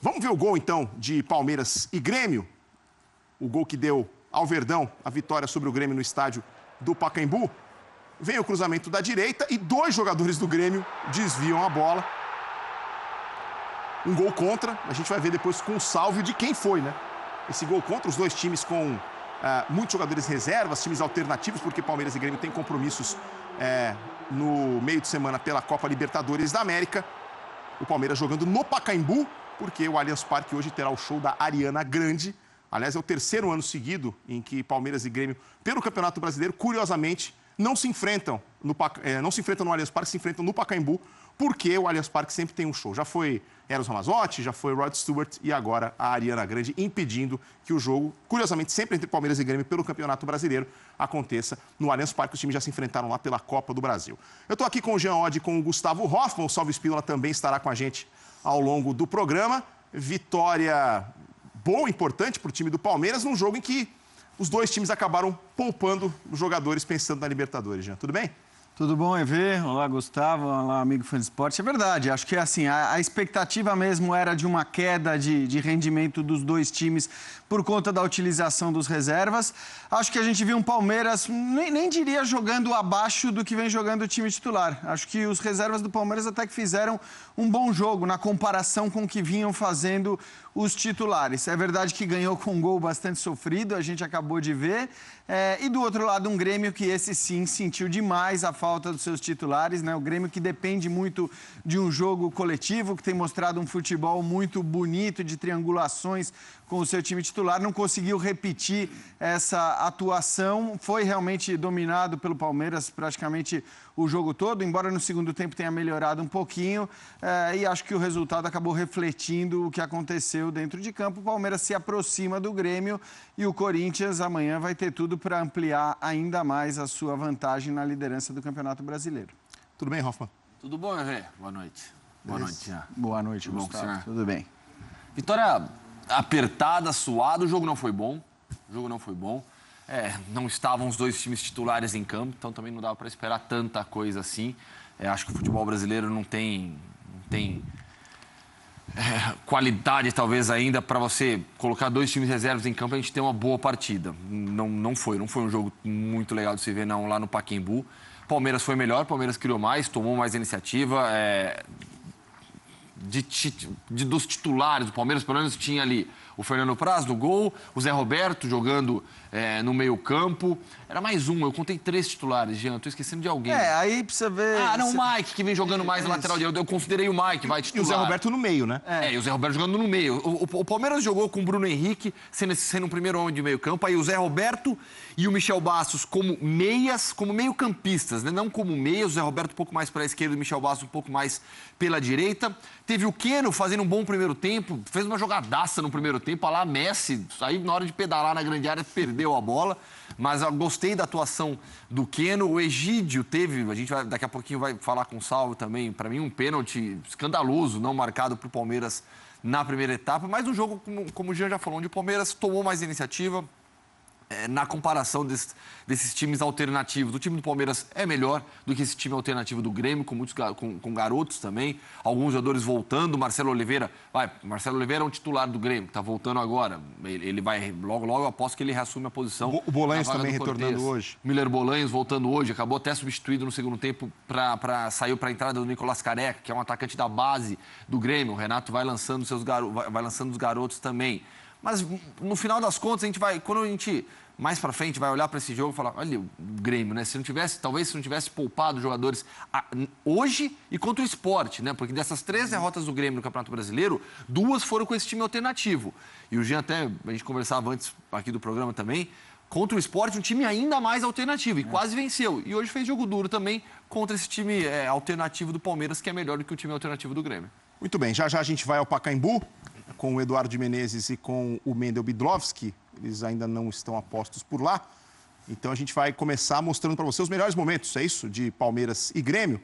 Vamos ver o gol, então, de Palmeiras e Grêmio. O gol que deu ao Verdão a vitória sobre o Grêmio no estádio do Pacaembu. Vem o cruzamento da direita e 2 jogadores do Grêmio desviam a bola. Um gol contra, a gente vai ver depois com o salve de quem foi, né? Esse gol contra, os 2 times com muitos jogadores reservas, times alternativos, porque Palmeiras e Grêmio têm compromissos no meio de semana pela Copa Libertadores da América. O Palmeiras jogando no Pacaembu, porque o Allianz Parque hoje terá o show da Ariana Grande. Aliás, é o 3º ano seguido em que Palmeiras e Grêmio, pelo Campeonato Brasileiro, curiosamente, não se enfrentam no Allianz Parque, se enfrentam no Pacaembu, porque o Allianz Parque sempre tem um show. Já foi Eros Ramazzotti, já foi Rod Stewart e agora a Ariana Grande, impedindo que o jogo, curiosamente, sempre entre Palmeiras e Grêmio pelo Campeonato Brasileiro, aconteça no Allianz Parque. Os times já se enfrentaram lá pela Copa do Brasil. Eu estou aqui com o Jean Oddi e com o Gustavo Hoffmann. O Salve Espínola também estará com a gente ao longo do programa. Vitória boa, importante para o time do Palmeiras, num jogo em que os 2 times acabaram poupando os jogadores pensando na Libertadores, Jean. Tudo bem? Tudo bom, EV? Olá, Gustavo. Olá, amigo fã de esporte. É verdade, acho que assim, a expectativa mesmo era de uma queda de rendimento dos 2 times por conta da utilização dos reservas. Acho que a gente viu um Palmeiras, nem diria jogando abaixo do que vem jogando o time titular. Acho que os reservas do Palmeiras até que fizeram um bom jogo na comparação com o que vinham fazendo os titulares. É verdade que ganhou com um gol bastante sofrido, a gente acabou de ver. E do outro lado, um Grêmio que esse sim sentiu demais a falta dos seus titulares, né? O Grêmio que depende muito de um jogo coletivo, que tem mostrado um futebol muito bonito, de triangulações com o seu time titular, não conseguiu repetir essa atuação, foi realmente dominado pelo Palmeiras praticamente o jogo todo, embora no segundo tempo tenha melhorado um pouquinho, e acho que o resultado acabou refletindo o que aconteceu dentro de campo. O Palmeiras se aproxima do Grêmio e o Corinthians amanhã vai ter tudo para ampliar ainda mais a sua vantagem na liderança do Campeonato Brasileiro. Tudo bem, Hoffmann? Tudo bom, Hervé? Boa noite. Boa noite, Jean. Boa noite, Tudo Gustavo. bom, Tudo bem. Vitória apertada, suada, o jogo não foi bom. Não estavam os 2 times titulares em campo, então também não dava para esperar tanta coisa assim. Acho que o futebol brasileiro não tem qualidade, talvez, ainda para você colocar 2 times reservas em campo e a gente ter uma boa partida. Não foi um jogo muito legal de se ver, não, lá no Pacaembu. Palmeiras foi melhor, Palmeiras criou mais, tomou mais iniciativa. Dos titulares do Palmeiras, pelo menos tinha ali o Fernando Praz no gol, o Zé Roberto jogando no meio-campo. Era mais um, eu contei 3 titulares, Jean, tô esquecendo de alguém. Aí precisa ver... o Mike, que vem jogando mais na lateral direita. Eu considerei o Mike, vai titular. E o Zé Roberto no meio, né? E o Zé Roberto jogando no meio. O Palmeiras jogou com o Bruno Henrique, sendo o primeiro homem de meio-campo. Aí o Zé Roberto e o Michel Bastos como meias, como meio-campistas, né? Não como meias. O Zé Roberto um pouco mais para a esquerda e o Michel Bastos um pouco mais pela direita. Teve o Keno fazendo um bom primeiro tempo, fez uma jogadaça no primeiro tempo. Lá Messi, aí na hora de pedalar na grande área, perdeu a bola. Mas eu gostei da atuação do Keno. O Egídio teve, a gente daqui a pouquinho vai falar com o Salvo também, para mim um pênalti escandaloso, não marcado para o Palmeiras na primeira etapa. Mas um jogo, como o Jean já falou, onde o Palmeiras tomou mais iniciativa. Na comparação desses times alternativos, o time do Palmeiras é melhor do que esse time alternativo do Grêmio, com garotos também, alguns jogadores voltando. Marcelo Oliveira é um titular do Grêmio, está voltando aglogo, eu aposto que ele reassume a posição. O Bolanhos também retornando hoje. Miller Bolanhos voltando hoje, acabou até substituído no segundo tempo, saiu para a entrada do Nicolás Careca, que é um atacante da base do Grêmio. O Renato vai lançando os garotos também. Mas, no final das contas, quando a gente, mais pra frente, vai olhar para esse jogo e falar, olha, o Grêmio, né? Talvez se não tivesse poupado os jogadores hoje e contra o Sport, né? Porque dessas 3 derrotas do Grêmio no Campeonato Brasileiro, 2 foram com esse time alternativo. E o Jean até, a gente conversava antes aqui do programa também, contra o Sport, um time ainda mais alternativo, e quase venceu. E hoje fez jogo duro também contra esse time alternativo do Palmeiras, que é melhor do que o time alternativo do Grêmio. Muito bem, já a gente vai ao Pacaembu, com o Eduardo de Menezes e com o Mendel Bidlovski. Eles ainda não estão apostos por lá. Então a gente vai começar mostrando para você os melhores momentos, é isso? De Palmeiras e Grêmio.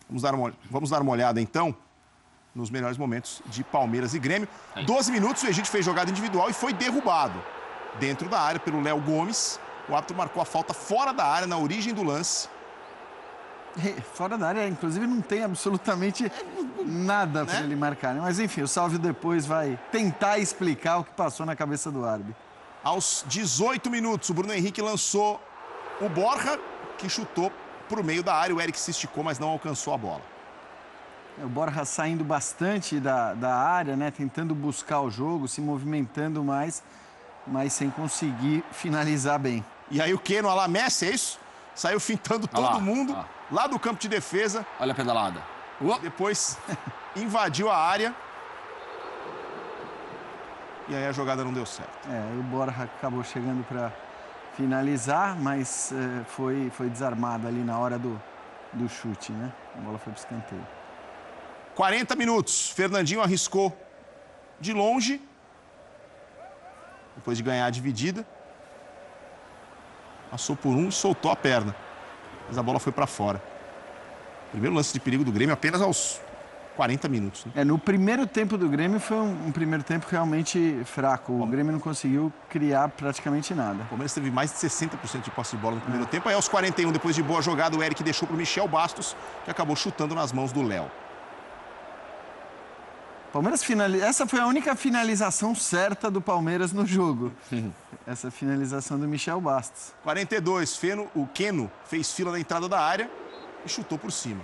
Vamos dar uma olhada, então, nos melhores momentos de Palmeiras e Grêmio. 12 minutos, o Egídio fez jogada individual e foi derrubado dentro da área pelo Léo Gomes. O árbitro marcou a falta fora da área, na origem do lance. Fora da área, inclusive, não tem absolutamente nada para ele marcar, né? Mas, enfim, o Salvio depois vai tentar explicar o que passou na cabeça do árbitro. Aos 18 minutos, o Bruno Henrique lançou o Borja, que chutou para o meio da área. O Eric se esticou, mas não alcançou a bola. O Borja saindo bastante da área, né? Tentando buscar o jogo, se movimentando mais, mas sem conseguir finalizar bem. E aí o Keno, a lá Messi, é isso? Saiu fintando todo mundo lá do campo de defesa. Olha a pedalada. Depois invadiu a área. E aí a jogada não deu certo. O Borja acabou chegando para finalizar, mas foi desarmado ali na hora do chute, né? A bola foi para o escanteio. 40 minutos. Fernandinho arriscou de longe. Depois de ganhar a dividida. Passou por um e soltou a perna. Mas a bola foi para fora. Primeiro lance de perigo do Grêmio apenas aos 40 minutos. Né? No primeiro tempo do Grêmio foi um primeiro tempo realmente fraco. O Grêmio não conseguiu criar praticamente nada. O Palmeiras teve mais de 60% de posse de bola no primeiro tempo. Aí aos 41, depois de boa jogada, o Eric deixou para o Michel Bastos, que acabou chutando nas mãos do Léo. Palmeiras Essa foi a única finalização certa do Palmeiras no jogo. Essa finalização do Michel Bastos. 42, o Keno fez fila na entrada da área e chutou por cima.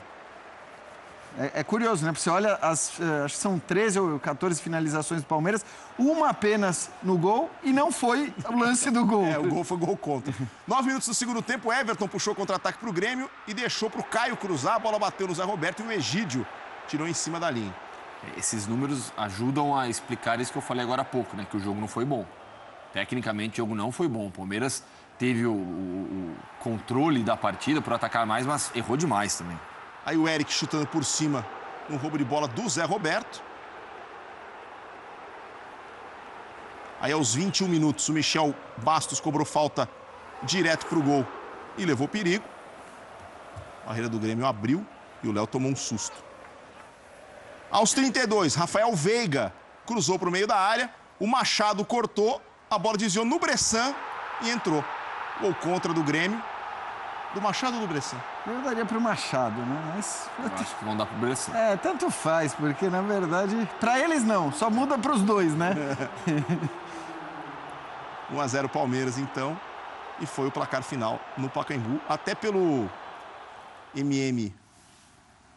É curioso, né? Porque você olha, acho que são 13 ou 14 finalizações do Palmeiras, uma apenas no gol e não foi o lance do gol. O gol foi gol contra. 9 minutos do segundo tempo, Everton puxou contra-ataque para o Grêmio e deixou para o Caio cruzar. A bola bateu no Zé Roberto e o Egídio tirou em cima da linha. Esses números ajudam a explicar isso que eu falei agora há pouco, né? Que o jogo não foi bom. Tecnicamente, o jogo não foi bom. O Palmeiras teve o controle da partida por atacar mais, mas errou demais também. Aí o Eric chutando por cima no roubo de bola do Zé Roberto. Aí aos 21 minutos, o Michel Bastos cobrou falta direto para o gol e levou perigo. A barreira do Grêmio abriu e o Léo tomou um susto. Aos 32, Rafael Veiga cruzou para o meio da área. O Machado cortou, a bola desviou no Bressan e entrou. Gol contra do Grêmio. Do Machado ou do Bressan? Eu daria para o Machado, né? Mas eu acho que vão dar para o Bressan. Tanto faz, porque na verdade, para eles não, só muda para os dois, né? 1-0 Palmeiras, então. E foi o placar final no Pacaembu, até pelo MM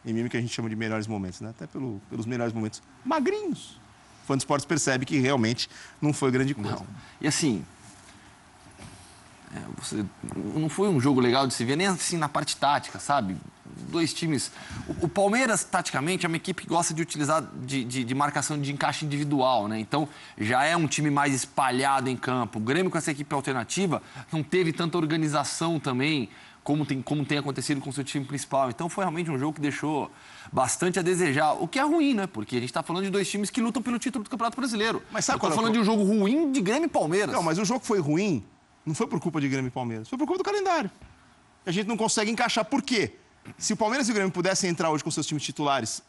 que a gente chama de melhores momentos, né? Até pelos melhores momentos magrinhos. O fã de esportes percebe que realmente não foi grande coisa. Não. E assim, não foi um jogo legal de se ver, nem assim na parte tática, sabe? Dois times... O Palmeiras, taticamente, é uma equipe que gosta de utilizar de marcação de encaixe individual, né? Então, já é um time mais espalhado em campo. O Grêmio, com essa equipe alternativa, não teve tanta organização também, como tem acontecido com o seu time principal. Então, foi realmente um jogo que deixou bastante a desejar. O que é ruim, né? Porque a gente está falando de dois times que lutam pelo título do Campeonato Brasileiro. Mas sabe quando falando de um jogo ruim de Grêmio e Palmeiras. Não, mas o jogo foi ruim, não foi por culpa de Grêmio e Palmeiras. Foi por culpa do calendário. A gente não consegue encaixar. Por quê? Se o Palmeiras e o Grêmio pudessem entrar hoje com seus times titulares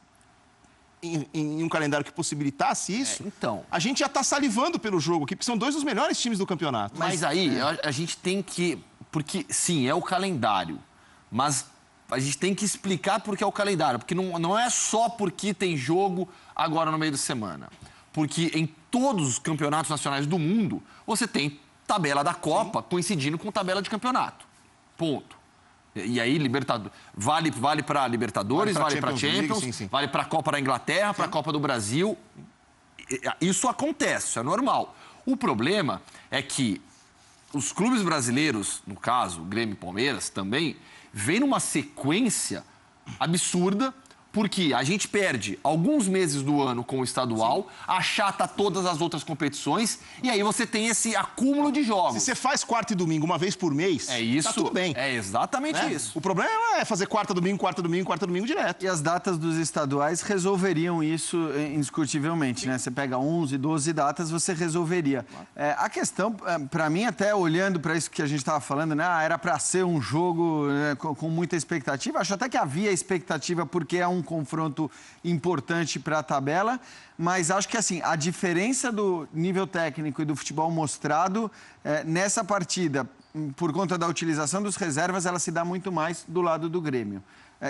em um calendário que possibilitasse isso, então, a gente já está salivando pelo jogo aqui, porque são dois dos melhores times do campeonato. Mas aí a gente tem que... Porque, sim, é o calendário, mas a gente tem que explicar por que é o calendário. Porque não é só porque tem jogo agora no meio da semana. Porque em todos os campeonatos nacionais do mundo, você tem tabela da Copa coincidindo com tabela de campeonato. Ponto. E aí, vale para Libertadores, vale para Champions, vale para a Copa da Inglaterra, para a Copa do Brasil. Isso acontece, isso é normal. O problema é que os clubes brasileiros, no caso, Grêmio e Palmeiras também, vêm numa sequência absurda, porque a gente perde alguns meses do ano com o estadual, achata todas as outras competições, e aí você tem esse acúmulo de jogos. Se você faz quarta e domingo uma vez por mês, tá tudo bem. É exatamente isso. O problema é fazer quarta, domingo direto. E as datas dos estaduais resolveriam isso indiscutivelmente, né? Você pega 11, 12 datas, você resolveria. A questão, para mim, até olhando para isso que a gente estava falando, né? Era para ser um jogo com muita expectativa. Acho até que havia expectativa, porque é um confronto importante para a tabela, mas acho que assim, a diferença do nível técnico e do futebol mostrado nessa partida, por conta da utilização dos reservas, ela se dá muito mais do lado do Grêmio.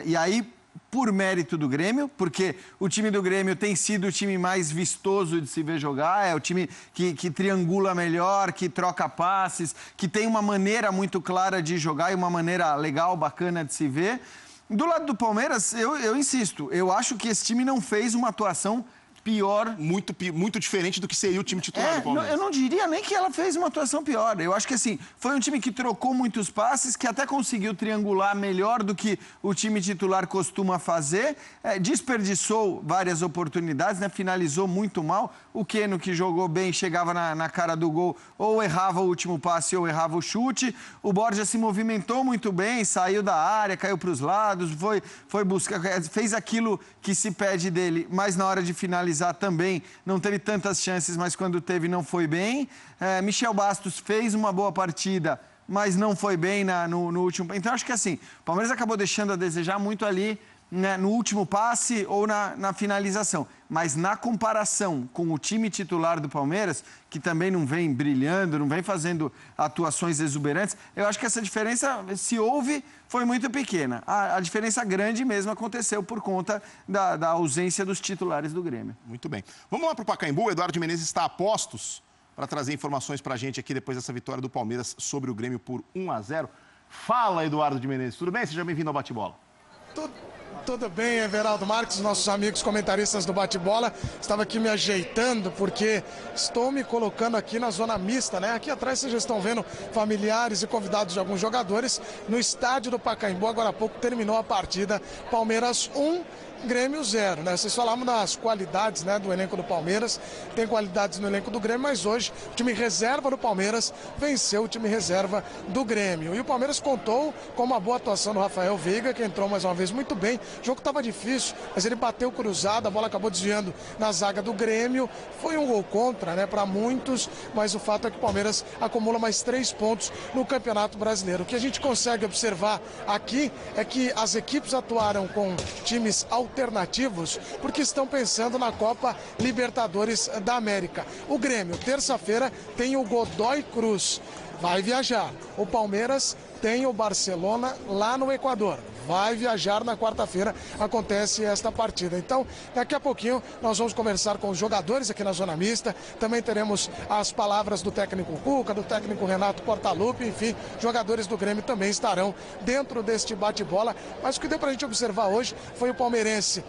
E aí, por mérito do Grêmio, porque o time do Grêmio tem sido o time mais vistoso de se ver jogar, é o time que triangula melhor, que troca passes, que tem uma maneira muito clara de jogar e uma maneira legal, bacana de se ver. Do lado do Palmeiras, eu insisto, eu acho que esse time não fez uma atuação pior. Muito diferente do que seria o time titular do Palmeiras. Eu não diria nem que ela fez uma atuação pior. Eu acho que, assim, foi um time que trocou muitos passes, que até conseguiu triangular melhor do que o time titular costuma fazer. Desperdiçou várias oportunidades, né? Finalizou muito mal. O Keno, que jogou bem, chegava na cara do gol, ou errava o último passe ou errava o chute. O Borja se movimentou muito bem, saiu da área, caiu para os lados, foi buscar, fez aquilo que se pede dele, mas na hora de finalizar também não teve tantas chances, mas quando teve não foi bem. Michel Bastos fez uma boa partida, mas não foi bem no último. Então acho que assim, o Palmeiras acabou deixando a desejar muito ali, né, no último passe ou na finalização. Mas na comparação com o time titular do Palmeiras, que também não vem brilhando, não vem fazendo atuações exuberantes, eu acho que essa diferença, se houve, foi muito pequena. A diferença grande mesmo aconteceu por conta da ausência dos titulares do Grêmio. Muito bem. Vamos lá para o Pacaembu. O Eduardo de Menezes está a postos para trazer informações para a gente aqui depois dessa vitória do Palmeiras sobre o Grêmio por 1-0. Fala, Eduardo de Menezes. Tudo bem? Seja bem-vindo ao Bate-Bola. Tudo bem, Everaldo Marques, nossos amigos comentaristas do Bate-Bola. Estava aqui me ajeitando porque estou me colocando aqui na zona mista, né? Aqui atrás vocês já estão vendo familiares e convidados de alguns jogadores no estádio do Pacaembu. Agora há pouco terminou a partida. Palmeiras 1, Grêmio 0, né? Vocês falaram das qualidades, né, do elenco do Palmeiras. Tem qualidades no elenco do Grêmio, mas hoje o time reserva do Palmeiras venceu o time reserva do Grêmio. E o Palmeiras contou com uma boa atuação do Rafael Veiga, que entrou mais uma vez muito bem. O jogo estava difícil, mas ele bateu cruzado, a bola acabou desviando na zaga do Grêmio. Foi um gol contra, né, para muitos, mas o fato é que o Palmeiras acumula mais 3 pontos no Campeonato Brasileiro. O que a gente consegue observar aqui é que as equipes atuaram com times alternativos porque estão pensando na Copa Libertadores da América. O Grêmio, terça-feira, tem o Godoy Cruz, vai viajar. O Palmeiras tem o Barcelona lá no Equador, vai viajar na quarta-feira, acontece esta partida. Então, daqui a pouquinho nós vamos conversar com os jogadores aqui na Zona Mista, também teremos as palavras do técnico Cuca, do técnico Renato Portaluppi, enfim, jogadores do Grêmio também estarão dentro deste bate-bola, mas o que deu pra gente observar hoje foi o palmeirense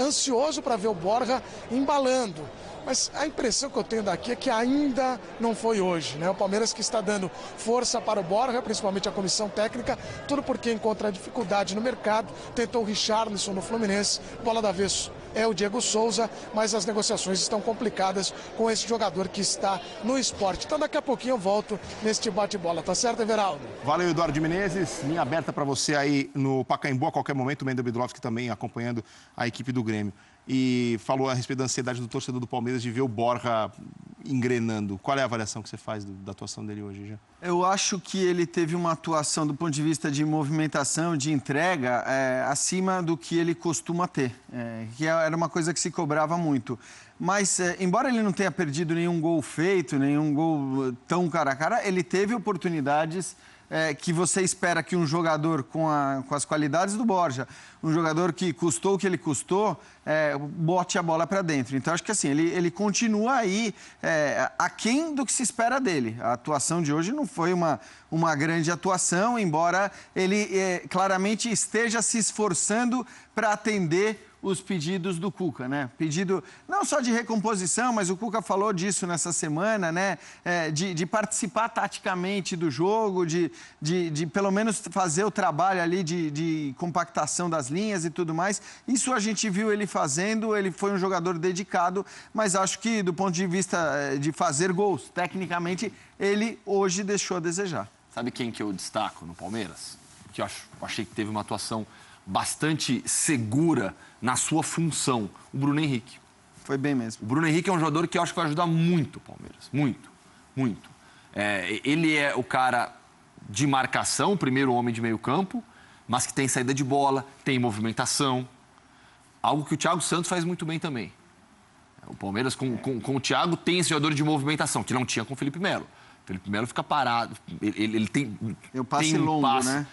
ansioso para ver o Borja embalando. Mas a impressão que eu tenho daqui é que ainda não foi hoje, né? O Palmeiras que está dando força para o Borja, principalmente a comissão técnica, tudo porque encontra dificuldade no mercado. Tentou o Richarlison no Fluminense, bola da vez é o Diego Souza, mas as negociações estão complicadas com esse jogador que está no esporte. Então daqui a pouquinho eu volto neste bate-bola, tá certo, Everaldo? Valeu, Eduardo de Menezes. Linha aberta para você aí no Pacaembu a qualquer momento. O Mendel Bidrovski também acompanhando a equipe do Grêmio. E falou a respeito da ansiedade do torcedor do Palmeiras de ver o Borja engrenando. Qual é a avaliação que você faz da atuação dele hoje, já? Eu acho que ele teve uma atuação do ponto de vista de movimentação, de entrega, acima do que ele costuma ter, que era uma coisa que se cobrava muito. Mas, embora ele não tenha perdido nenhum gol feito, nenhum gol tão cara a cara, ele teve oportunidades que você espera que um jogador com as qualidades do Borja, um jogador que custou o que ele custou, bote a bola para dentro. Então, acho que assim, ele continua aí aquém do que se espera dele. A atuação de hoje não foi uma grande atuação, embora ele claramente esteja se esforçando para atender os pedidos do Cuca, né? Pedido não só de recomposição, mas o Cuca falou disso nessa semana, né? De participar taticamente do jogo, de pelo menos fazer o trabalho ali de compactação das linhas e tudo mais. Isso a gente viu ele fazendo, ele foi um jogador dedicado, mas acho que do ponto de vista de fazer gols, tecnicamente, ele hoje deixou a desejar. Sabe quem que eu destaco no Palmeiras? Que eu achei que teve uma atuação bastante segura na sua função, o Bruno Henrique. Foi bem mesmo. O Bruno Henrique é um jogador que eu acho que vai ajudar muito o Palmeiras. Muito, muito. Ele é o cara de marcação, o primeiro homem de meio campo, mas que tem saída de bola, tem movimentação. Algo que o Thiago Santos faz muito bem também. O Palmeiras com o Thiago tem esse jogador de movimentação, que não tinha com o Felipe Melo. Felipe Melo fica parado. Ele tem. É o passe tem um longo, passe. né?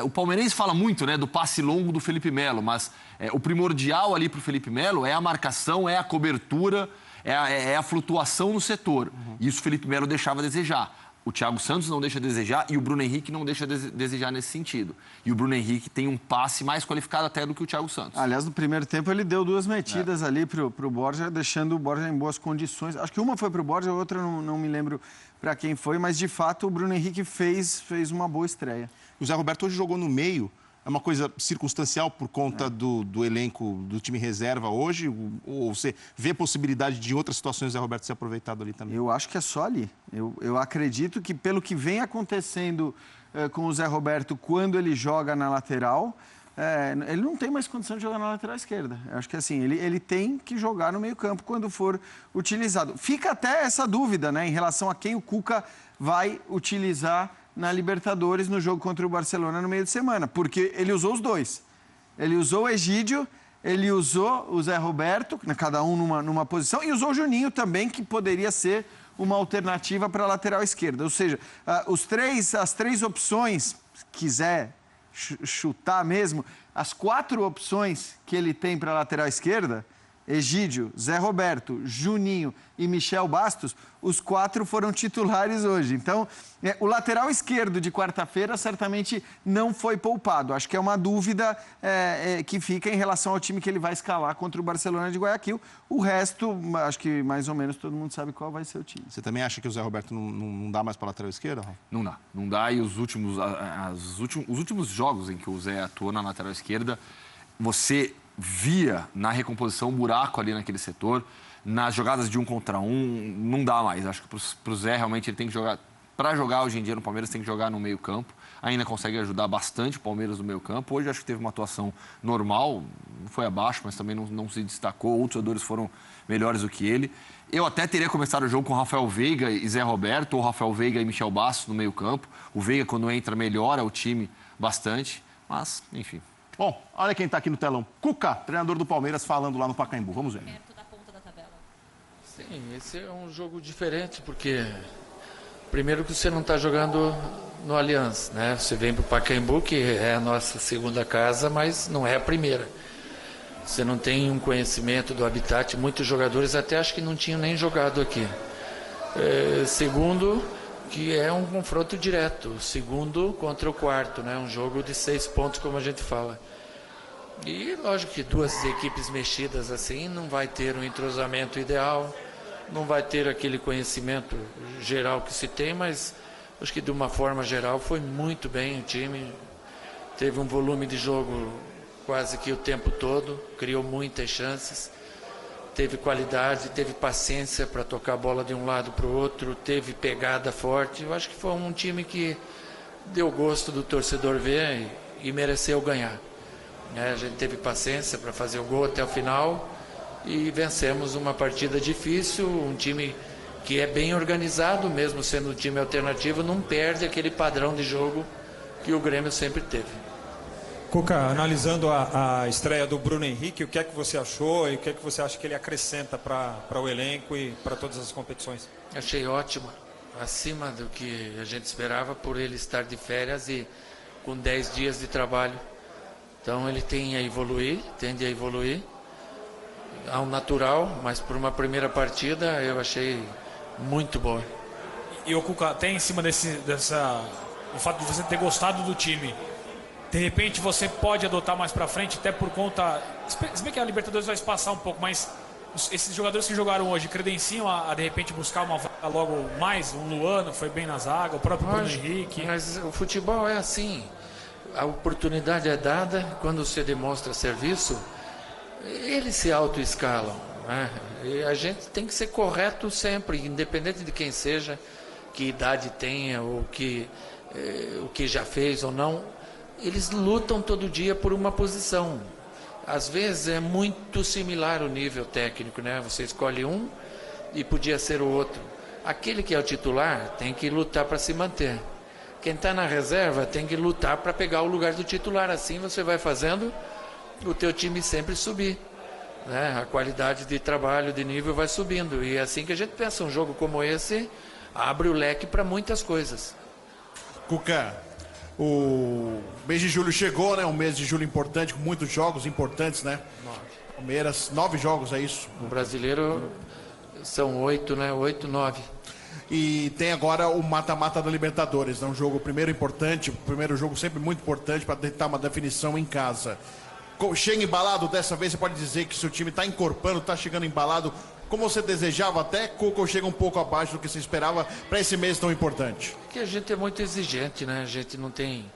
O palmeirense fala muito, né, do passe longo do Felipe Melo, mas o primordial ali para o Felipe Melo é a marcação, é a cobertura, é a flutuação no setor. Isso o Felipe Melo deixava a desejar. O Thiago Santos não deixa a desejar e o Bruno Henrique não deixa a desejar nesse sentido. E o Bruno Henrique tem um passe mais qualificado até do que o Thiago Santos. Aliás, no primeiro tempo ele deu 2 metidas ali pro Borja, deixando o Borja em boas condições. Acho que uma foi pro Borja, a outra não me lembro para quem foi, mas de fato o Bruno Henrique fez uma boa estreia. O Zé Roberto hoje jogou no meio. É uma coisa circunstancial por conta do elenco do time reserva hoje? Ou você vê possibilidade de outras situações do Zé Roberto ser aproveitado ali também? Eu acho que é só ali. Eu acredito que pelo que vem acontecendo com o Zé Roberto quando ele joga na lateral, ele não tem mais condição de jogar na lateral esquerda. Eu acho que assim, ele tem que jogar no meio-campo quando for utilizado. Fica até essa dúvida, né, em relação a quem o Cuca vai utilizar na Libertadores, no jogo contra o Barcelona no meio de semana, porque ele usou os dois. Ele usou o Egídio, ele usou o Zé Roberto, cada um numa posição, e usou o Juninho também, que poderia ser uma alternativa para a lateral esquerda. Ou seja, as 3 opções, se quiser chutar mesmo, as 4 opções que ele tem para a lateral esquerda, Egídio, Zé Roberto, Juninho e Michel Bastos, os 4 foram titulares hoje. Então, o lateral esquerdo de quarta-feira certamente não foi poupado. Acho que é uma dúvida que fica em relação ao time que ele vai escalar contra o Barcelona de Guayaquil. O resto, acho que mais ou menos todo mundo sabe qual vai ser o time. Você também acha que o Zé Roberto não dá mais para a lateral esquerda, Rafa? Não dá. E os últimos jogos em que o Zé atuou na lateral esquerda, você via na recomposição um buraco ali naquele setor, nas jogadas de 1 contra 1, não dá mais. Acho que para o Zé realmente ele tem que jogar. Para jogar hoje em dia no Palmeiras tem que jogar no meio-campo. Ainda consegue ajudar bastante o Palmeiras no meio-campo. Hoje acho que teve uma atuação normal, não foi abaixo, mas também não se destacou. Outros jogadores foram melhores do que ele. Eu até teria começado o jogo com Rafael Veiga e Zé Roberto, ou Rafael Veiga e Michel Bastos no meio-campo. O Veiga, quando entra, melhora o time bastante. Mas, enfim. Bom, olha quem está aqui no telão. Cuca, treinador do Palmeiras, falando lá no Pacaembu. Vamos ver. Perto da ponta da tabela. Sim, esse é um jogo diferente, porque primeiro que você não está jogando no Allianz, né? Você vem para o Pacaembu, que é a nossa segunda casa, mas não é a primeira. Você não tem um conhecimento do habitat, muitos jogadores até acho que não tinham nem jogado aqui. Segundo, que é um confronto direto, segundo contra o quarto, né? Um jogo de 6 pontos, como a gente fala. E lógico que 2 equipes mexidas assim não vai ter um entrosamento ideal, não vai ter aquele conhecimento geral que se tem, mas acho que de uma forma geral foi muito bem o time, teve um volume de jogo quase que o tempo todo, criou muitas chances, teve qualidade, teve paciência para tocar a bola de um lado para o outro, teve pegada forte. Eu acho que foi um time que deu gosto do torcedor ver e mereceu ganhar. A gente teve paciência para fazer o gol até o final e vencemos uma partida difícil, um time que é bem organizado, mesmo sendo um time alternativo, não perde aquele padrão de jogo que o Grêmio sempre teve. Cuca, analisando a estreia do Bruno Henrique, o que é que você achou e o que é que você acha que ele acrescenta para o elenco e para todas as competições? Achei ótimo, acima do que a gente esperava por ele estar de férias e com 10 dias de trabalho. Então ele tende a evoluir ao natural, mas por uma primeira partida eu achei muito boa. E o Cuca, até em cima o fato de você ter gostado do time, de repente você pode adotar mais pra frente, até por conta, se bem que a Libertadores vai espaçar um pouco, mas esses jogadores que jogaram hoje credenciam a de repente buscar uma vaga logo mais, um Luano foi bem na zaga, o próprio Bruno Henrique. Mas o futebol é assim, a oportunidade é dada, quando você demonstra serviço, eles se autoescalam, né? E a gente tem que ser correto sempre, independente de quem seja, que idade tenha, ou o que já fez ou não. Eles lutam todo dia por uma posição. Às vezes é muito similar o nível técnico, né? Você escolhe um e podia ser o outro. Aquele que é o titular tem que lutar para se manter. Quem está na reserva tem que lutar para pegar o lugar do titular. Assim você vai fazendo o teu time sempre subir, né? A qualidade de trabalho, de nível vai subindo. E é assim que a gente pensa, um jogo como esse, abre o leque para muitas coisas. Cuca, o mês de julho chegou, né? Um mês de julho importante, com muitos jogos importantes, né? Palmeiras, 9 jogos, é isso? O brasileiro são 8, né? 8, 9. E tem agora o mata-mata da Libertadores, né? Um jogo primeiro importante, o primeiro jogo sempre muito importante para tentar uma definição em casa. Chega embalado dessa vez, você pode dizer que seu time está encorpando, está chegando embalado como você desejava até, ou chega um pouco abaixo do que você esperava para esse mês tão importante? Porque a gente é muito exigente, né? A gente não tem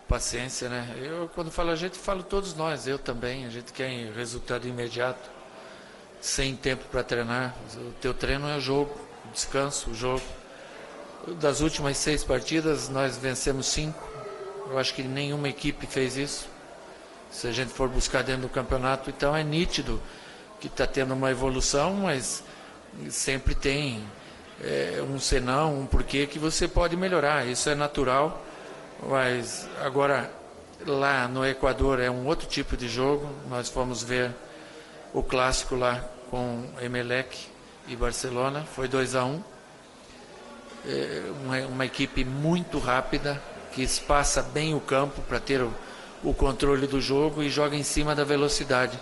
paciência, né? Eu, quando falo a gente, falo todos nós, eu também. A gente quer resultado imediato, sem tempo para treinar. O teu treino é o jogo, o descanso, o jogo. Das últimas 6 partidas, nós vencemos 5. Eu acho que nenhuma equipe fez isso. Se a gente for buscar dentro do campeonato, então é nítido que está tendo uma evolução, mas sempre tem um senão, um porquê que você pode melhorar. Isso é natural, mas agora lá no Equador é um outro tipo de jogo. Nós fomos ver o clássico lá com Emelec e Barcelona, foi 2-1. Uma equipe muito rápida, que espaça bem o campo para ter o controle do jogo e joga em cima da velocidade.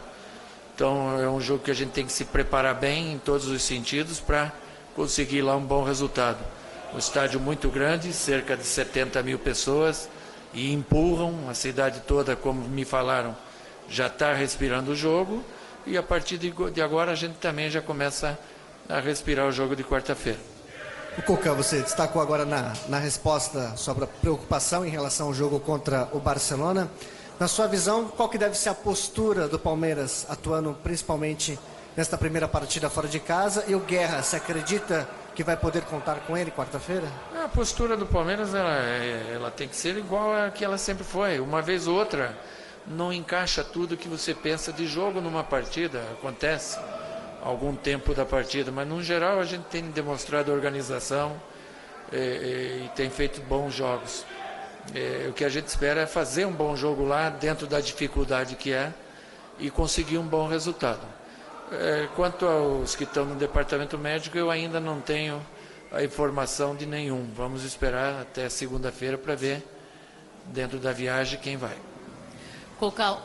Então é um jogo que a gente tem que se preparar bem em todos os sentidos para conseguir lá um bom resultado. Um estádio muito grande, cerca de 70 mil pessoas, e empurram a cidade toda, como me falaram, já está respirando o jogo, e a partir de agora a gente também já começa a respirar o jogo de quarta-feira. O Cuca, você destacou agora na resposta sobre a preocupação em relação ao jogo contra o Barcelona. Na sua visão, qual que deve ser a postura do Palmeiras atuando principalmente nesta primeira partida fora de casa? E o Guerra, você acredita que vai poder contar com ele quarta-feira? A postura do Palmeiras ela tem que ser igual a que ela sempre foi. Uma vez ou outra, não encaixa tudo que você pensa de jogo numa partida. Acontece algum tempo da partida, mas no geral a gente tem demonstrado organização e tem feito bons jogos. O que a gente espera é fazer um bom jogo lá, dentro da dificuldade que é, e conseguir um bom resultado. Quanto aos que estão no departamento médico, eu ainda não tenho a informação de nenhum. Vamos esperar até segunda-feira para ver, dentro da viagem, quem vai. Cuca,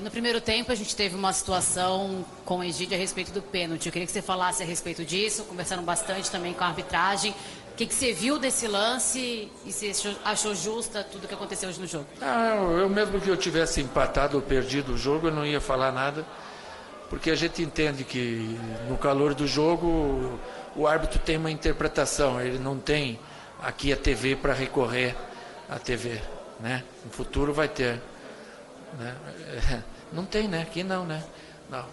no primeiro tempo a gente teve uma situação com o Egídio a respeito do pênalti. Eu queria que você falasse a respeito disso, conversaram bastante também com a arbitragem. O que você viu desse lance e você achou justa tudo que aconteceu hoje no jogo? Eu mesmo que eu tivesse empatado ou perdido o jogo, eu não ia falar nada, porque a gente entende que no calor do jogo o árbitro tem uma interpretação, ele não tem aqui a TV para recorrer à TV, né? No futuro vai ter, né? Não tem, né? Aqui não, né? Não.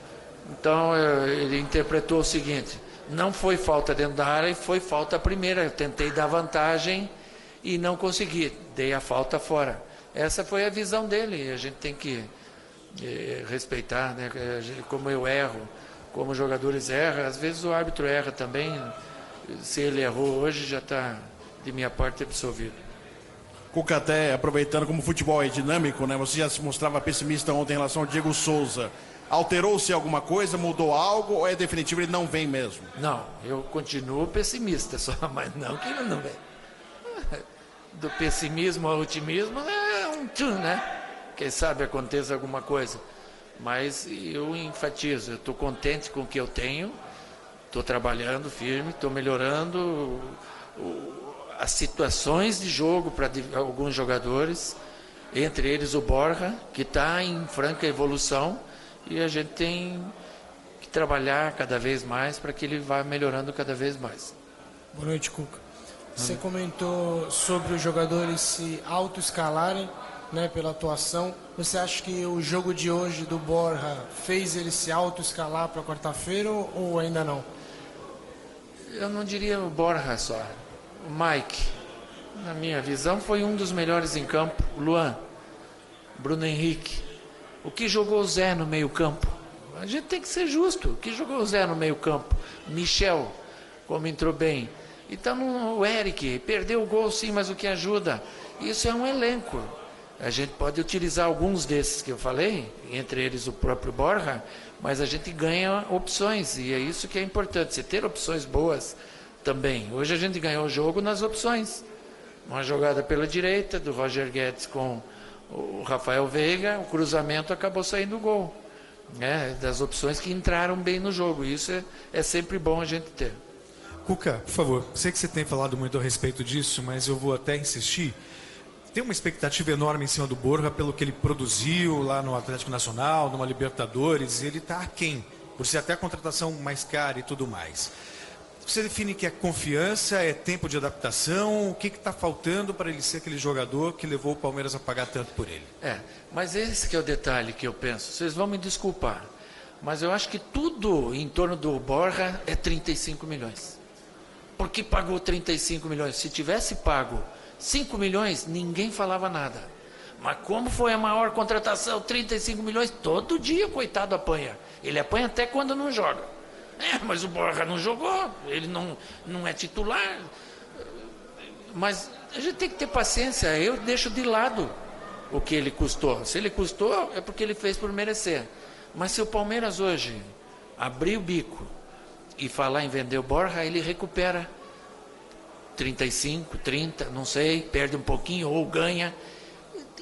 Então ele interpretou o seguinte: não foi falta dentro da área e foi falta a primeira. Eu tentei dar vantagem e não consegui. Dei a falta fora. Essa foi a visão dele. A gente tem que respeitar, né? Como eu erro, como os jogadores erram, às vezes o árbitro erra também. Se ele errou hoje, já está de minha parte absolvido. Cuca, até aproveitando como o futebol é dinâmico, né? Você já se mostrava pessimista ontem em relação ao Diego Souza. Alterou-se alguma coisa, mudou algo ou é definitivo, ele não vem mesmo? Não, eu continuo pessimista, só, mas não que ele não vem. Do pessimismo ao otimismo é um tchum, né? Quem sabe aconteça alguma coisa. Mas eu enfatizo, eu estou contente com o que eu tenho, estou trabalhando firme, estou melhorando as situações de jogo para alguns jogadores, entre eles o Borja, que está em franca evolução. E a gente tem que trabalhar cada vez mais para que ele vá melhorando cada vez mais. Boa noite, Cuca. Você comentou sobre os jogadores se autoescalarem, né, pela atuação. Você acha que o jogo de hoje do Borja fez ele se autoescalar para quarta-feira ou ainda não? Eu não diria o Borja só. O Mike, na minha visão, foi um dos melhores em campo. O Luan, Bruno Henrique. O que jogou o Zé no meio-campo? A gente tem que ser justo. O que jogou o Zé no meio-campo? Michel, como entrou bem. Então, o Eric perdeu o gol, sim, mas o que ajuda? Isso é um elenco. A gente pode utilizar alguns desses que eu falei, entre eles o próprio Borja, mas a gente ganha opções, e é isso que é importante. Você ter opções boas também. Hoje a gente ganhou o jogo nas opções. Uma jogada pela direita, do Roger Guedes com o Rafael Veiga, o cruzamento acabou saindo o gol. Das opções que entraram bem no jogo. Isso é sempre bom a gente ter. Cuca, por favor, sei que você tem falado muito a respeito disso, mas eu vou até insistir. Tem uma expectativa enorme em cima do Borja pelo que ele produziu lá no Atlético Nacional, numa Libertadores, e ele está aquém, por ser até a contratação mais cara e tudo mais. Você define que é confiança, é tempo de adaptação, o que está faltando para ele ser aquele jogador que levou o Palmeiras a pagar tanto por ele? Mas esse que é o detalhe que eu penso. Vocês vão me desculpar, mas eu acho que tudo em torno do Borja é 35 milhões. Por que pagou 35 milhões? Se tivesse pago 5 milhões, ninguém falava nada. Mas como foi a maior contratação, 35 milhões, todo dia, coitado, apanha. Ele apanha até quando não joga. Mas o Borja não jogou, ele não é titular. Mas a gente tem que ter paciência, eu deixo de lado o que ele custou. Se ele custou, é porque ele fez por merecer. Mas se o Palmeiras hoje abrir o bico e falar em vender o Borja, ele recupera 35, 30, não sei, perde um pouquinho ou ganha.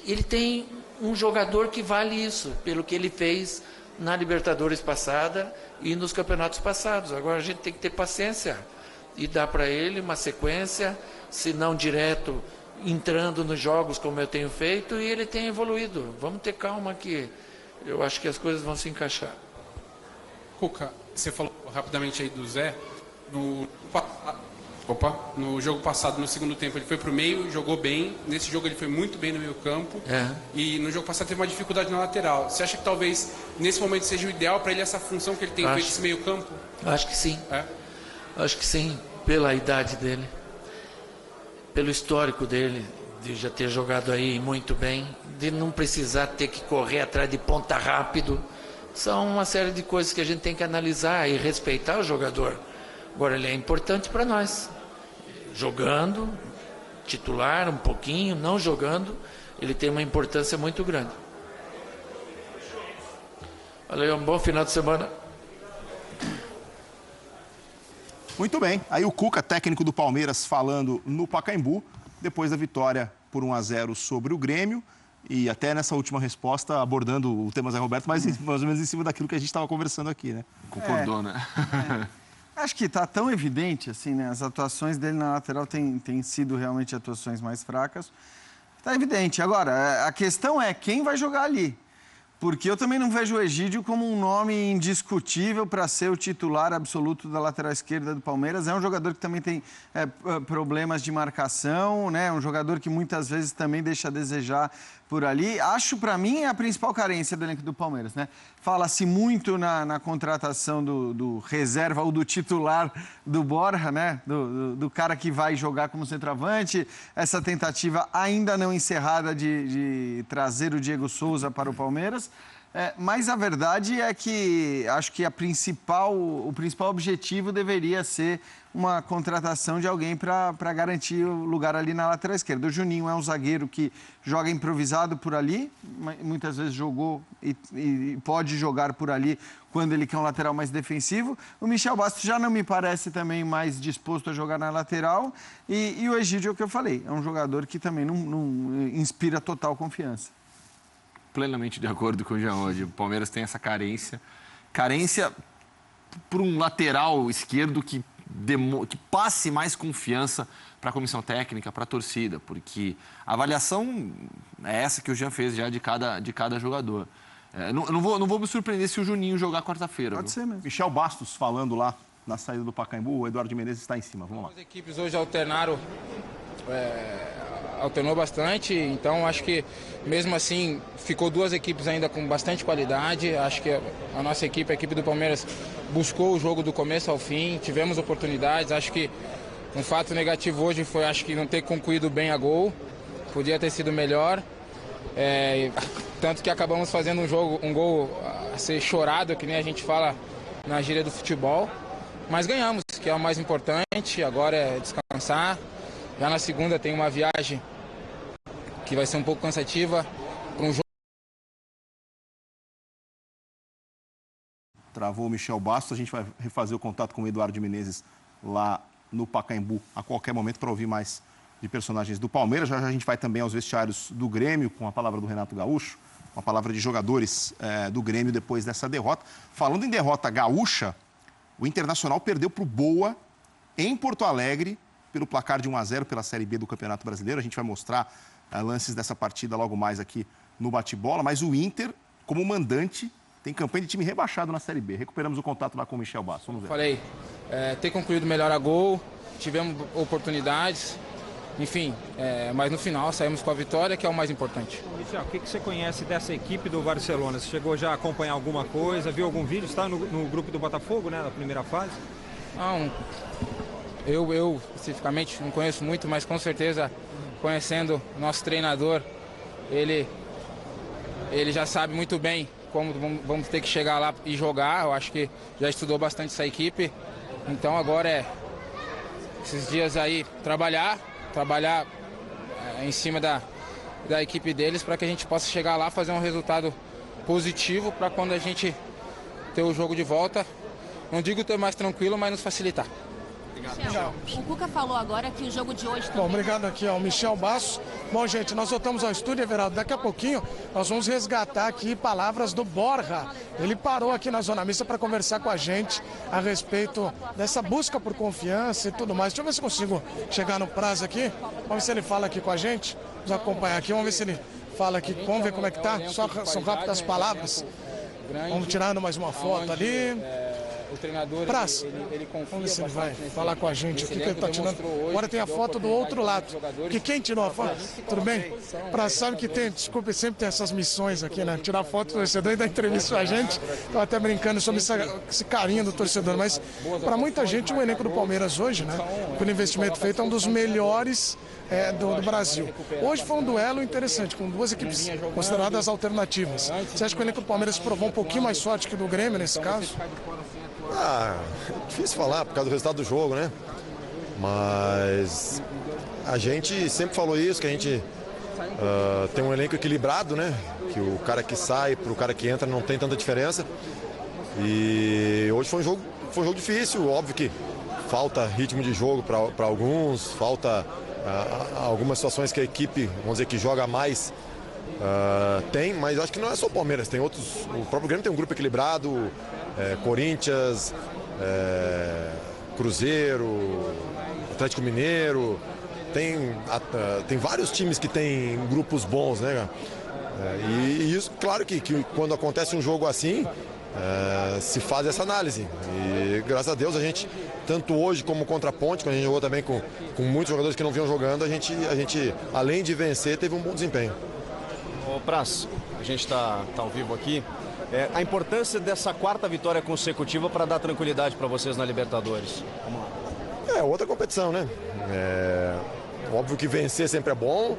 Ele tem um jogador que vale isso, pelo que ele fez na Libertadores passada e nos campeonatos passados. Agora a gente tem que ter paciência e dar para ele uma sequência, se não direto, entrando nos jogos como eu tenho feito, e ele tem evoluído. Vamos ter calma que eu acho que as coisas vão se encaixar. Cuca, você falou rapidamente aí do Zé. No jogo passado, no segundo tempo, ele foi para o meio, jogou bem. Nesse jogo ele foi muito bem no meio campo. E no jogo passado teve uma dificuldade na lateral. Você acha que talvez nesse momento seja o ideal para ele essa função que ele tem feito esse meio campo? Acho que sim. Acho que sim, pela idade dele, pelo histórico dele, de já ter jogado aí muito bem, de não precisar ter que correr atrás de ponta rápido. São uma série de coisas que a gente tem que analisar e respeitar o jogador. Agora, ele é importante para nós. Jogando, titular um pouquinho, não jogando, ele tem uma importância muito grande. Valeu, um bom final de semana. Muito bem. Aí o Cuca, técnico do Palmeiras, falando no Pacaembu, depois da vitória por 1-0 sobre o Grêmio. E até nessa última resposta, abordando o tema Zé Roberto, mas mais ou menos em cima daquilo que a gente estava conversando aqui, né? Concordou, né? Acho que está tão evidente, assim, né? As atuações dele na lateral têm sido realmente atuações mais fracas. Está evidente. Agora, a questão é quem vai jogar ali. Porque eu também não vejo o Egídio como um nome indiscutível para ser o titular absoluto da lateral esquerda do Palmeiras. É um jogador que também tem problemas de marcação, né? Um jogador que muitas vezes também deixa a desejar por ali. Acho, para mim, a principal carência do elenco do Palmeiras, né? Fala-se muito na contratação do reserva ou do titular do Borja, né? Do cara que vai jogar como centroavante. Essa tentativa ainda não encerrada de trazer o Diego Souza para o Palmeiras. Mas a verdade é que acho que o principal objetivo deveria ser uma contratação de alguém para garantir o lugar ali na lateral esquerda. O Juninho é um zagueiro que joga improvisado por ali, muitas vezes jogou e pode jogar por ali quando ele quer um lateral mais defensivo. O Michel Bastos já não me parece também mais disposto a jogar na lateral. E o Egídio, é o que eu falei, é um jogador que também não inspira total confiança. Plenamente de acordo com o Jean hoje. O Palmeiras tem essa carência. Carência por um lateral esquerdo que passe mais confiança para a comissão técnica, para a torcida, porque a avaliação é essa que o Jean fez já de cada jogador. Não vou me surpreender se o Juninho jogar quarta-feira. Pode ser mesmo. Michel Bastos falando lá na saída do Pacaembu, o Eduardo Menezes está em cima. Vamos lá. As equipes hoje alternou bastante, então acho que mesmo assim ficou duas equipes ainda com bastante qualidade. Acho que a nossa equipe, a equipe do Palmeiras, buscou o jogo do começo ao fim, tivemos oportunidades. Acho que um fato negativo hoje foi, acho que não ter concluído bem a gol, podia ter sido melhor, tanto que acabamos fazendo um gol a ser chorado, que nem a gente fala na gíria do futebol, mas ganhamos, que é o mais importante. Agora é descansar. Já na segunda tem uma viagem que vai ser um pouco cansativa para um jogo. Travou o Michel Bastos, a gente vai refazer o contato com o Eduardo Menezes lá no Pacaembu a qualquer momento para ouvir mais de personagens do Palmeiras. Já a gente vai também aos vestiários do Grêmio, com a palavra do Renato Gaúcho, uma palavra de jogadores do Grêmio depois dessa derrota. Falando em derrota gaúcha, o Internacional perdeu para o Boa em Porto Alegre pelo placar de 1-0 pela Série B do Campeonato Brasileiro. A gente vai mostrar lances dessa partida logo mais aqui no Bate-Bola, mas o Inter, como mandante, tem campanha de time rebaixado na Série B. Recuperamos o contato lá com o Michel Bastos. Vamos ver. Falei, ter concluído melhor a gol, tivemos oportunidades, enfim, mas no final saímos com a vitória, que é o mais importante. Michel, o que você conhece dessa equipe do Barcelona? Você chegou já a acompanhar alguma coisa, viu algum vídeo? Está no grupo do Botafogo, né, na primeira fase? Não, eu especificamente não conheço muito, mas com certeza, conhecendo o nosso treinador, ele já sabe muito bem como vamos ter que chegar lá e jogar. Eu acho que já estudou bastante essa equipe, então agora esses dias aí trabalhar em cima da equipe deles para que a gente possa chegar lá, fazer um resultado positivo para quando a gente ter o jogo de volta, não digo ter mais tranquilo, mas nos facilitar. Michel, o Cuca falou agora que o jogo de hoje também... Bom, obrigado aqui ao Michel Bastos. Bom, gente, nós voltamos ao estúdio, Everaldo. Daqui a pouquinho nós vamos resgatar aqui palavras do Borja. Ele parou aqui na Zona Mista para conversar com a gente a respeito dessa busca por confiança e tudo mais. Deixa eu ver se consigo chegar no prazo aqui. Vamos ver se ele fala aqui com a gente. Vamos acompanhar aqui, vamos ver se ele fala aqui. Vamos ver como é que tá. São rápidas palavras. Vamos tirando mais uma foto ali. O treinador, Praça, ele confia. Vamos ver se ele vai falar com a gente. O que ele está tirando? Agora tem a foto do outro lado. Que quem tirou a foto? Tudo bem? Praça, sabe que tem, desculpe, sempre tem essas missões aqui, né? Tirar foto do torcedor e dar entrevista com a gente. Estou até brincando sobre esse carinho do torcedor. Mas para muita gente, o elenco do Palmeiras hoje, né? Com o investimento feito, é um dos melhores do Brasil. Hoje foi um duelo interessante, com duas equipes consideradas alternativas. Você acha que o elenco do Palmeiras provou um pouquinho mais forte que o do Grêmio nesse caso? É difícil falar por causa do resultado do jogo, né? Mas a gente sempre falou isso, que a gente tem um elenco equilibrado, né? Que o cara que sai pro cara que entra não tem tanta diferença. E hoje foi um jogo difícil, óbvio que falta ritmo de jogo para alguns, falta algumas situações que a equipe, vamos dizer, que joga mais tem, mas acho que não é só o Palmeiras, tem outros. O próprio Grêmio tem um grupo equilibrado, Corinthians, Cruzeiro, Atlético Mineiro, tem vários times que tem grupos bons, né? E isso, claro que quando acontece um jogo assim, se faz essa análise. E graças a Deus a gente, tanto hoje como contra a Ponte, quando a gente jogou também com muitos jogadores que não vinham jogando, a gente, além de vencer, teve um bom desempenho. Ô Praz, a gente está ao vivo aqui. A importância dessa quarta vitória consecutiva para dar tranquilidade para vocês na Libertadores. Vamos lá. Outra competição, né? Óbvio que vencer sempre é bom.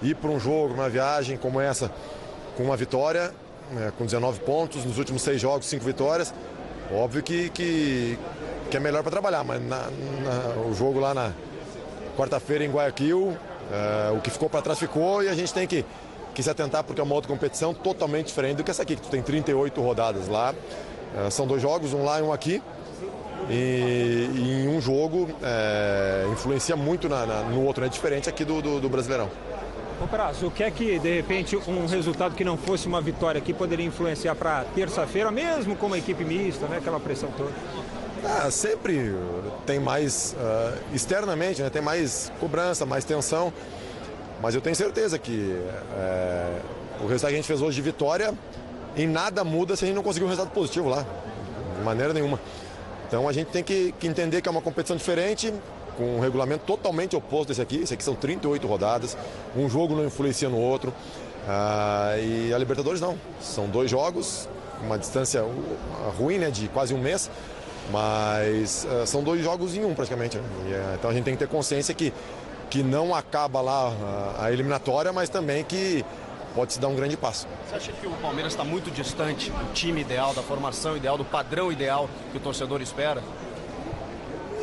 Ir para um jogo, uma viagem como essa, com uma vitória, com 19 pontos, nos últimos 6 jogos, 5 vitórias. Óbvio que é melhor para trabalhar, mas o jogo lá na quarta-feira em Guayaquil, o que ficou para trás ficou e a gente tem que se atentar, porque é uma outra competição totalmente diferente do que essa aqui, que tu tem 38 rodadas lá. São 2 jogos, um lá e um aqui. E em um jogo influencia muito no outro, é diferente aqui do Brasileirão. Ô Praz, o que é que, de repente, um resultado que não fosse uma vitória aqui poderia influenciar para terça-feira, mesmo com uma equipe mista, né? Aquela pressão toda? Sempre tem mais, externamente, né? Tem mais cobrança, mais tensão. Mas eu tenho certeza que o resultado que a gente fez hoje de vitória, em nada muda se a gente não conseguir um resultado positivo lá, de maneira nenhuma. Então a gente tem que entender que é uma competição diferente, com um regulamento totalmente oposto desse aqui. Esse aqui são 38 rodadas, um jogo não influencia no outro. E a Libertadores não, são 2 jogos, uma distância ruim, né, de quase um mês, mas são 2 jogos em um praticamente. Então a gente tem que ter consciência que não acaba lá a eliminatória, mas também que pode se dar um grande passo. Você acha que o Palmeiras está muito distante do time ideal, da formação ideal, do padrão ideal que o torcedor espera?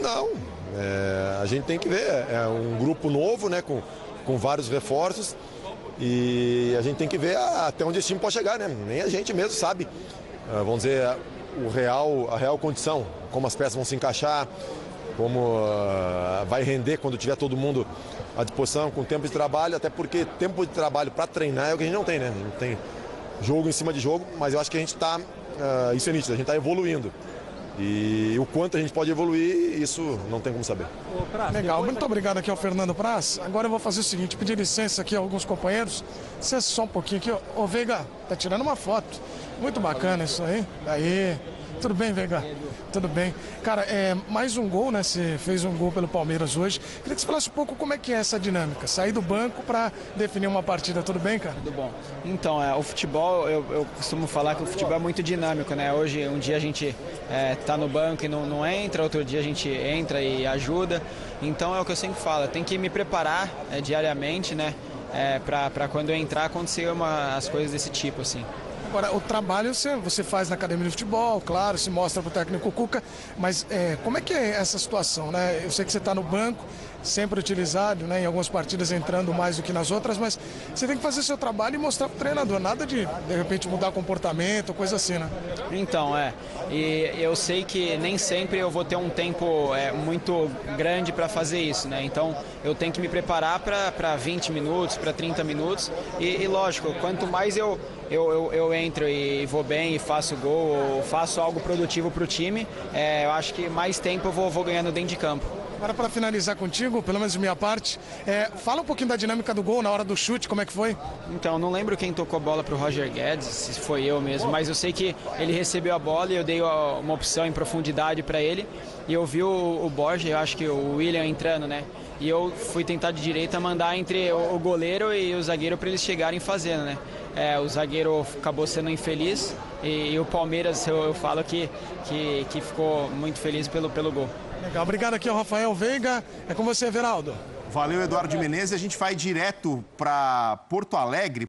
Não, a gente tem que ver, é um grupo novo, né, com vários reforços, e a gente tem que ver até onde esse time pode chegar, né? Nem a gente mesmo sabe, vamos dizer, a real condição, como as peças vão se encaixar. como vai render quando tiver todo mundo à disposição, com tempo de trabalho, até porque tempo de trabalho para treinar é o que a gente não tem, né? A gente tem jogo em cima de jogo, mas eu acho que a gente está, isso é nítido, a gente está evoluindo. E o quanto a gente pode evoluir, isso não tem como saber. Legal, muito obrigado aqui ao Fernando Praz. Agora eu vou fazer o seguinte, pedir licença aqui a alguns companheiros. Licença só um pouquinho aqui. Ô Veiga, tá tirando uma foto. Muito bacana isso aí. Aí, tudo bem, Veiga? Tudo bem. Cara, mais um gol, né? Você fez um gol pelo Palmeiras hoje. Queria que você falasse um pouco como é que é essa dinâmica. Sair do banco para definir uma partida. Tudo bem, cara? Tudo bom. Então, o futebol, eu costumo falar que o futebol é muito dinâmico, né? Hoje, um dia a gente tá no banco e não entra, outro dia a gente entra e ajuda. Então, é o que eu sempre falo. Tem que me preparar diariamente, né? Para quando eu entrar acontecer as coisas desse tipo, assim. Agora, o trabalho você faz na academia de futebol, claro, se mostra para o técnico Cuca, mas como é que é essa situação, né? Eu sei que você está no banco, sempre utilizado, né? Em algumas partidas entrando mais do que nas outras, mas você tem que fazer seu trabalho e mostrar para o treinador, nada de repente mudar comportamento, coisa assim, né? Então, e eu sei que nem sempre eu vou ter um tempo muito grande para fazer isso, né? Então, eu tenho que me preparar para 20 minutos, para 30 minutos e lógico, quanto mais eu entro e vou bem e faço gol ou faço algo produtivo para o time, eu acho que mais tempo eu vou ganhando dentro de campo. Agora, para finalizar contigo, pelo menos de minha parte, fala um pouquinho da dinâmica do gol na hora do chute, como é que foi? Então, não lembro quem tocou a bola para o Roger Guedes, se foi eu mesmo, mas eu sei que ele recebeu a bola e eu dei uma opção em profundidade para ele e eu vi o Borja, eu acho que o William entrando, né? E eu fui tentar de direita mandar entre o goleiro e o zagueiro para eles chegarem fazendo, né? O zagueiro acabou sendo infeliz e o Palmeiras, eu falo que ficou muito feliz pelo gol. Legal, obrigado aqui ao Rafael Veiga. É com você, Everaldo. Valeu, Eduardo de Menezes. A gente vai direto para Porto Alegre.